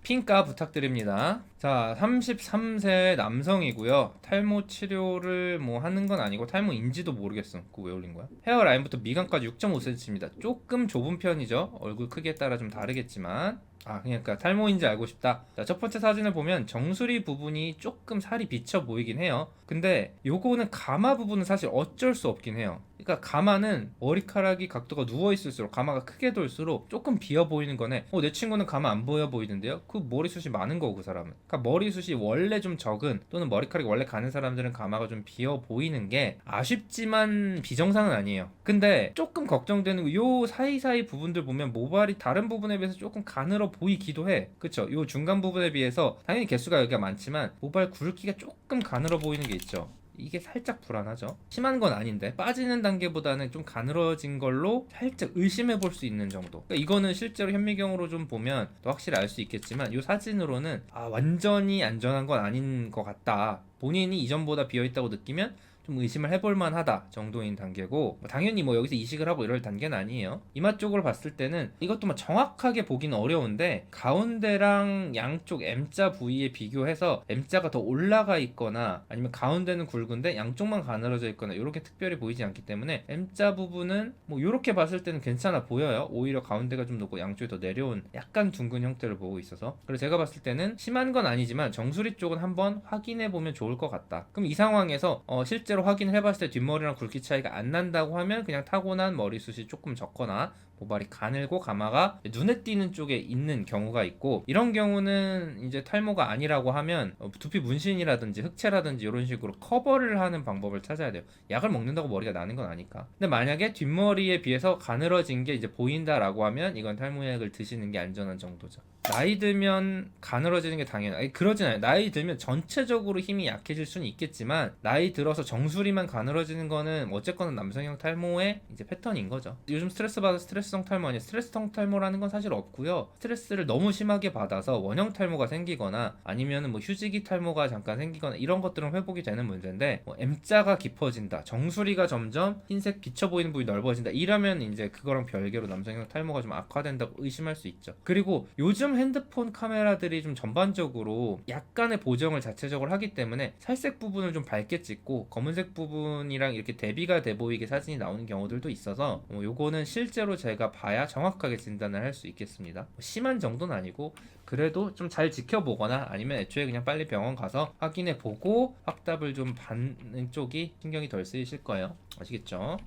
핑가 부탁드립니다. 자, 33세 남성이고요. 탈모 치료를 뭐 하는 건 아니고 탈모인지도 모르겠어. 그거 왜 올린 거야? 헤어라인부터 미간까지 6.5cm입니다. 조금 좁은 편이죠. 얼굴 크기에 따라 좀 다르겠지만. 그러니까 탈모인지 알고 싶다. 자, 첫 번째 사진을 보면 정수리 부분이 조금 살이 비쳐 보이긴 해요. 근데 요거는 가마 부분은 사실 어쩔 수 없긴 해요. 그러니까 가마는 머리카락이 각도가 누워 있을수록 가마가 크게 돌수록 조금 비어 보이는 거네. 내 친구는 가마 안 보여 보이던데요? 그 머리숱이 많은 거고 그 사람은. 그러니까 머리숱이 원래 좀 적은 또는 머리카락이 원래 가는 사람들은 가마가 좀 비어 보이는 게 아쉽지만 비정상은 아니에요. 근데 조금 걱정되는 요 사이사이 부분들 보면 모발이 다른 부분에 비해서 조금 가늘어 보이기도 해. 그쵸? 요 중간 부분에 비해서 당연히 개수가 여기가 많지만 모발 굵기가 조금 가늘어 보이는 게 있죠. 이게 살짝 불안하죠. 심한 건 아닌데 빠지는 단계보다는 좀 가늘어진 걸로 살짝 의심해 볼 수 있는 정도. 그러니까 이거는 실제로 현미경으로 좀 보면 더 확실히 알 수 있겠지만 이 사진으로는 완전히 안전한 건 아닌 것 같다. 본인이 이전보다 비어있다고 느끼면 좀 의심을 해볼 만하다 정도인 단계고, 당연히 뭐 여기서 이식을 하고 이럴 단계는 아니에요. 이마 쪽으로 봤을 때는 이것도 뭐 정확하게 보기는 어려운데 가운데랑 양쪽 M자 부위에 비교해서 M자가 더 올라가 있거나 아니면 가운데는 굵은데 양쪽만 가늘어져 있거나 이렇게 특별히 보이지 않기 때문에 M자 부분은 뭐 이렇게 봤을 때는 괜찮아 보여요. 오히려 가운데가 좀 높고 양쪽이 더 내려온 약간 둥근 형태를 보고 있어서. 그래서 제가 봤을 때는 심한 건 아니지만 정수리 쪽은 한번 확인해 보면 좋을 것 같다. 그럼 이 상황에서 실제로 확인을 해봤을 때 뒷머리랑 굵기 차이가 안 난다고 하면 그냥 타고난 머리숱이 조금 적거나 모발이 가늘고 가마가 눈에 띄는 쪽에 있는 경우가 있고, 이런 경우는 이제 탈모가 아니라고 하면 두피 문신이라든지 흑채라든지 이런 식으로 커버를 하는 방법을 찾아야 돼요. 약을 먹는다고 머리가 나는 건 아니까. 근데 만약에 뒷머리에 비해서 가늘어진 게 이제 보인다라고 하면 이건 탈모약을 드시는 게 안전한 정도죠. 나이 들면 가늘어지는 게 당연히 그러진 않아요. 나이 들면 전체적으로 힘이 약해질 수는 있겠지만 나이 들어서 정수리만 가늘어지는 거는 어쨌거나 남성형 탈모의 이제 패턴인 거죠. 요즘 스트레스 받아서 스트레스성 탈모 아니에요. 스트레스성 탈모라는 건 사실 없고요. 스트레스를 너무 심하게 받아서 원형 탈모가 생기거나 아니면 뭐 휴지기 탈모가 잠깐 생기거나 이런 것들은 회복이 되는 문제인데, M자가 깊어진다, 정수리가 점점 흰색 비쳐 보이는 부위 넓어진다 이러면 이제 그거랑 별개로 남성형 탈모가 좀 악화된다고 의심할 수 있죠. 그리고 요즘 핸드폰 카메라들이 좀 전반적으로 약간의 보정을 자체적으로 하기 때문에 살색 부분을 좀 밝게 찍고 검은색 부분이랑 이렇게 대비가 돼 보이게 사진이 나오는 경우들도 있어서 요거는 실제로 제가 봐야 정확하게 진단을 할 수 있겠습니다. 심한 정도는 아니고 그래도 좀 잘 지켜보거나 아니면 애초에 그냥 빨리 병원 가서 확인해 보고 확답을 좀 받는 쪽이 신경이 덜 쓰이실 거예요. 아시겠죠?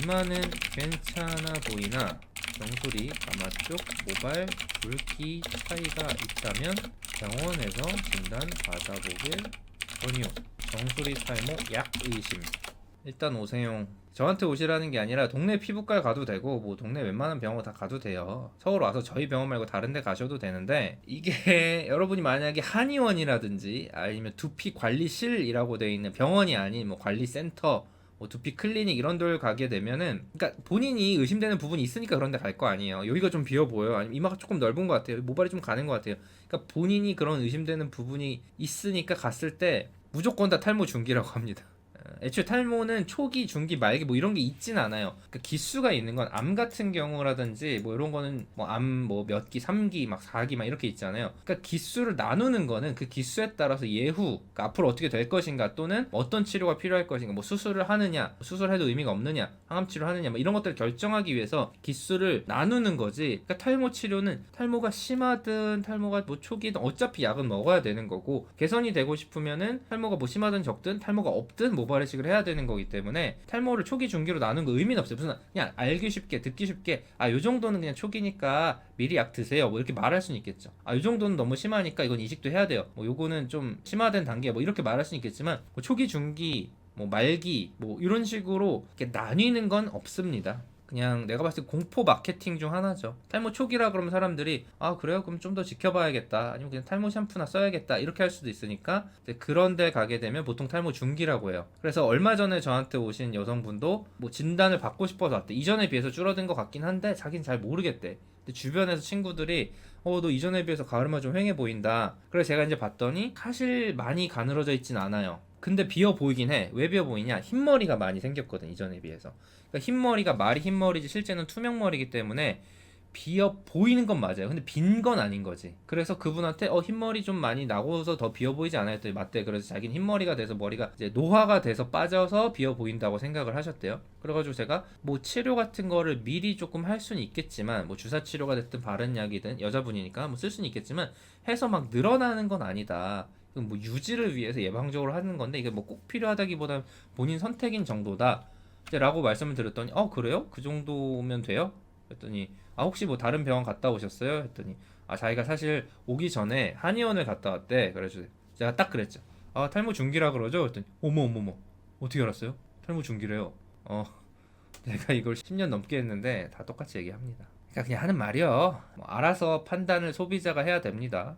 이마는 괜찮아 보이나 정수리, 가마 쪽 모발 굵기 차이가 있다면 병원에서 진단 받아보길 권유. 정수리 탈모 약 의심. 일단 오세요. 저한테 오시라는 게 아니라 동네 피부과에 가도 되고 뭐 동네 웬만한 병원 다 가도 돼요. 서울 와서 저희 병원 말고 다른 데 가셔도 되는데, 이게 여러분이 만약에 한의원이라든지 아니면 두피관리실이라고 되어 있는 병원이 아닌 뭐 관리센터, 뭐 두피 클리닉 이런 데 가게 되면은, 그러니까 본인이 의심되는 부분이 있으니까 그런 데 갈 거 아니에요. 여기가 좀 비어 보여요, 아니면 이마가 조금 넓은 것 같아요, 모발이 좀 가는 것 같아요. 그러니까 본인이 그런 의심되는 부분이 있으니까 갔을 때 무조건 다 탈모 중기라고 합니다. 애초에 탈모는 초기, 중기, 말기 뭐 이런 게 있진 않아요. 그러니까 기수가 있는 건 암 같은 경우라든지 뭐 이런 거는 뭐 암 뭐 몇 기, 3기, 막 4기 막 이렇게 있잖아요. 그러니까 기수를 나누는 거는 그 기수에 따라서 예후, 그러니까 앞으로 어떻게 될 것인가 또는 어떤 치료가 필요할 것인가, 뭐 수술을 하느냐, 수술해도 의미가 없느냐, 항암 치료를 하느냐, 뭐 이런 것들을 결정하기 위해서 기수를 나누는 거지. 그러니까 탈모 치료는 탈모가 심하든 탈모가 뭐 초기든 어차피 약은 먹어야 되는 거고, 개선이 되고 싶으면은 탈모가 뭐 심하든 적든 탈모가 없든 모발이식을 해야 되는 거기 때문에 탈모를 초기 중기로 나눈 거 의미는 없어요. 무슨 그냥 알기 쉽게 듣기 쉽게 요 정도는 그냥 초기니까 미리 약 드세요 뭐 이렇게 말할 수는 있겠죠. 요 정도는 너무 심하니까 이건 이식도 해야 돼요, 뭐 요거는 좀 심화된 단계 뭐 이렇게 말할 수는 있겠지만, 뭐 초기 중기 뭐 말기 뭐 이런 식으로 이렇게 나뉘는 건 없습니다. 그냥 내가 봤을 때 공포 마케팅 중 하나죠. 탈모 초기라 그러면 사람들이 그래요? 그럼 좀 더 지켜봐야겠다, 아니면 그냥 탈모 샴푸나 써야겠다 이렇게 할 수도 있으니까 그런 데 가게 되면 보통 탈모 중기라고 해요. 그래서 얼마 전에 저한테 오신 여성분도 뭐 진단을 받고 싶어서 왔대. 이전에 비해서 줄어든 것 같긴 한데 자기는 잘 모르겠대. 근데 주변에서 친구들이 너 이전에 비해서 가을만 좀 휑해 보인다. 그래서 제가 이제 봤더니 사실 많이 가늘어져 있진 않아요. 근데 비어 보이긴 해. 왜 비어 보이냐? 흰머리가 많이 생겼거든, 이전에 비해서. 그러니까 흰머리가 말이 흰머리지 실제는 투명머리이기 때문에 비어 보이는 건 맞아요. 근데 빈 건 아닌 거지. 그래서 그분한테 흰머리 좀 많이 나고서 더 비어 보이지 않아요? 했더니 맞대. 그래서 자기는 흰머리가 돼서 머리가 이제 노화가 돼서 빠져서 비어 보인다고 생각을 하셨대요. 그래가지고 제가 뭐 치료 같은 거를 미리 조금 할 수는 있겠지만 뭐 주사 치료가 됐든 바른 약이든 여자분이니까 뭐 쓸 수는 있겠지만 해서 막 늘어나는 건 아니다. 뭐 유지를 위해서 예방적으로 하는 건데 이게 뭐 꼭 필요하다기보다는 본인 선택인 정도다. 라고 말씀을 드렸더니 그래요? 그 정도면 돼요? 했더니 혹시 뭐 다른 병원 갔다 오셨어요? 했더니 자기가 사실 오기 전에 한의원을 갔다 왔대. 그래서 제가 딱 그랬죠. 탈모 중기라 그러죠? 했더니 어머 어머 어머 어떻게 알았어요? 탈모 중기래요. 내가 이걸 10년 넘게 했는데 다 똑같이 얘기합니다. 그러니까 그냥 하는 말이요. 뭐 알아서 판단을 소비자가 해야 됩니다.